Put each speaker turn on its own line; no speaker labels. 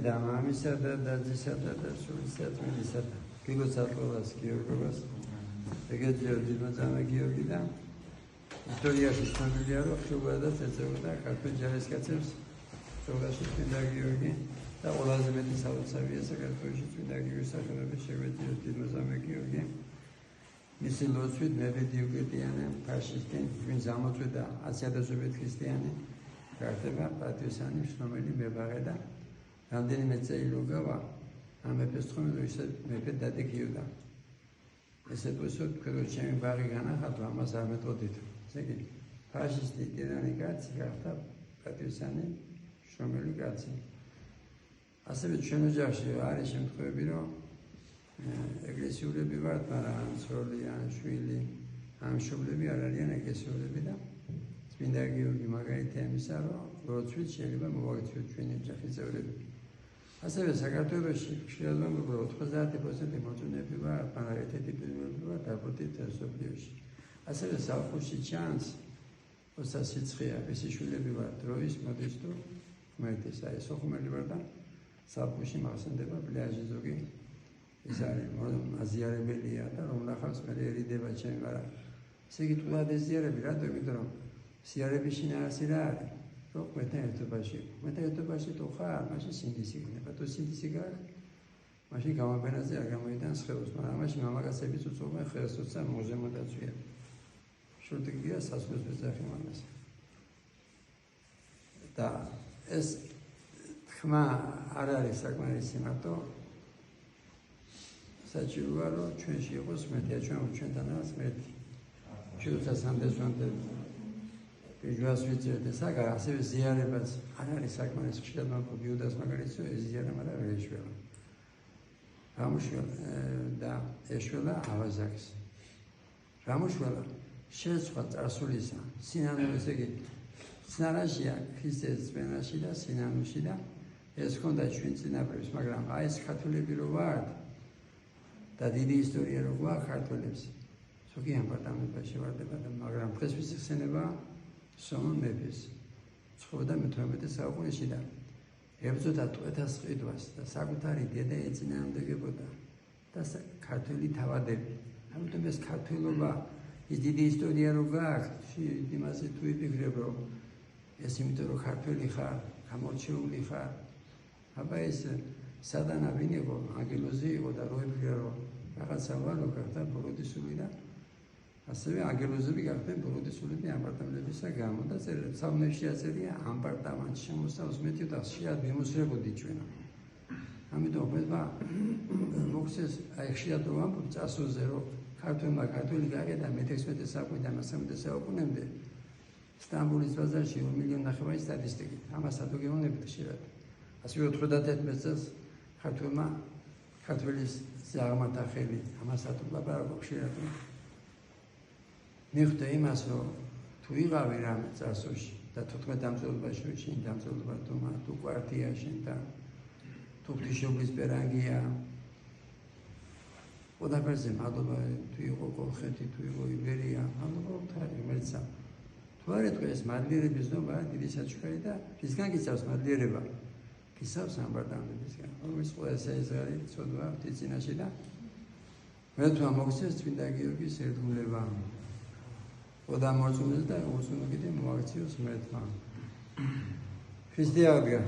და მამისა და დაძისა და სულისა თმილისა და გილოცატყობას გიორგობას ეგეთია ძიმაძამე გიორგი და ისტორიაში ცნობილია რომ ხშირად ეწეოდა ქართულ ჯარისკაცებს თორაში წმინდა გიორგი და ყველაზე მეტი საოცარია საქართველოში წმინდა გიორგის სახელობის შეგვეძლო ძიმაძამე გიორგი მისი ლოცვით მეფე დიოკლეტიანე ფაშისტი ვინც ამოწვევდა 100,000 ქრისტიანი გახდება პატრიოტი შრომელი მებაღე და რამდენიმე წელი რო გავა ამ მეფეს თხოვნდა ისე მეფე დადეკიოდა ესე პოსოთ რომ ჩემი ბაღი განახატ ამას არ მეტყოდით ესე იგი ფაშისტი ტირანი კაცი გახდა პატრიოტი შრომელი კაცი ასევე ჩვენ ოჯახში არის შემთხვევები რომ ეკლესიურები ვართ მაგრამ ცოლი ან შვილი ან მშობლები არ არიან ეკლესიურები და წმინდა გიორგი მაგალითია იმისა რომ ლოცვით შეიძლება მოვაქციოთ ჩვენი ოჯახის წევრები ასევე საქართველოში ხშირად ვამბობ 90% მოწონები ვარ მაგრამ ერთ-ერთი პირველი ვარ დაბოდით სოფლიოში ასევე სახლში ჩანს ოცა სიცხეა ესე შვილები ვარ დროის მოდის თუ მერტეს აი სოხუმელი ვარ და სახლში მახსენდება პლაჟი ზოგი ეს არის აზიარებელია და რომ ნახავს მეერიდება ჩემი მაგრამ ესე იგი თულად ეზიარები რატო იმიტომ რომ სიარების შინაარსი რა არის რომ მეტაერთობაში თუ ხარ მაშინ სინდისი იქნება თუ სინდისი გაქვს მაშინ გამაბენაზე არ გამოიტანს ხეოს მაგრამ ამაში მამაკაცებიც უწოვენ ხეოს თორსა მოზემოდაცვია შურთიგია სასმის ბეძახი მამას და ეს ხმა არ არის საკმარისი მარტო საჭიროა რომ ჩვენში იყოს მეტია ჩვენთანაც მეტი ჩვენთანაც ამდესვანტე ჯვას ვიცით ეს აგარ ასევე ზიარებას არ არის საკმარისი ხშირად მაგ იუდას მაგალითად ზიარა მაგრამ ვერ ეშველა რამუშველა და ეშველა ავაზაკს რამუშველა შეცვლა წარსულისა სინანული ესე იგი სინანაშია ქრისტეს წმენაში და სინანუში და ეს ხონდა ჩვენ წინაპრებს მაგრამ აი ეს ქართველები რო ვართ და დიდი ისტორია რო გვაქვს ქართველებს ზოგი ამბატანებაში ვარდება და მაგრამ დღესთვის იხსენება სომონ მეფის ცხოვრობდა მე-18 საუკუნეში და ებრძოდა ტყვეთას ყიდვას და საკუთარი დედა ეწინააღმდეგებოდა და ქართველი თავადები ამიტომ ეს ქართველობა ის დიდი ისტორია რო გააქვს იმაზე თუ იფიქრებ რომ ეს იმიტომ რომ ქართველი ხარ გამორჩეული ხარ აბა ეს სადანა ვინ იყო ანგელოზი იყო და რო იფიქრე რომ რაღაცა ვარო გახდა ბოროდისული და ასევე ანგელოზები გახდნენ ბოროდისულები ამბარტამლებისა გამო და სამნებში აწერია ამბარტამანში შემოსავს მეტი და ხშირად მიმოსრებოდი ჩვენ ამიტომ მე მოხსეს აი ხშირად რომ ამბობ წასოზე რომ ქართველმა ქართველი გაყიდა მე-16 საუკუნიდან 13 საუკუნემდე სტამბოლის ბაზარში 1,5 მილიონი სტატისტიკით ამას ადოგეონებით ხშირად ასევე 91 წელს ქართველის ზაღმათა ხელი ამას ატყობ ხშირად მიხვდა იმას რომ თუ იღავი რამე წარსულში და 14 დამწერლობაში შენ დამწერლობა თუ კვარტია შენთან თუ ღვთისმშობლის პერანგია ყველაფერზე მადლობა თუ იყო კოლხეთი თუ იყო იბერია მადლობა უთხარი მერცა თუ არ ეტყვი ეს მადლიერების ნობა დიდი საჩუქარი და რისგან გიცავს მადლიერება გიცავს ამბარტამლებისგან რომელიც ყველა ეს არის ცოდვა ღვთისწინაში და მე თუ ამოგცეს წმინდა გიორგის ერთგულება და მოწუნდეს და უცნობი მოაქციოს მეთმა ქრისტიანობა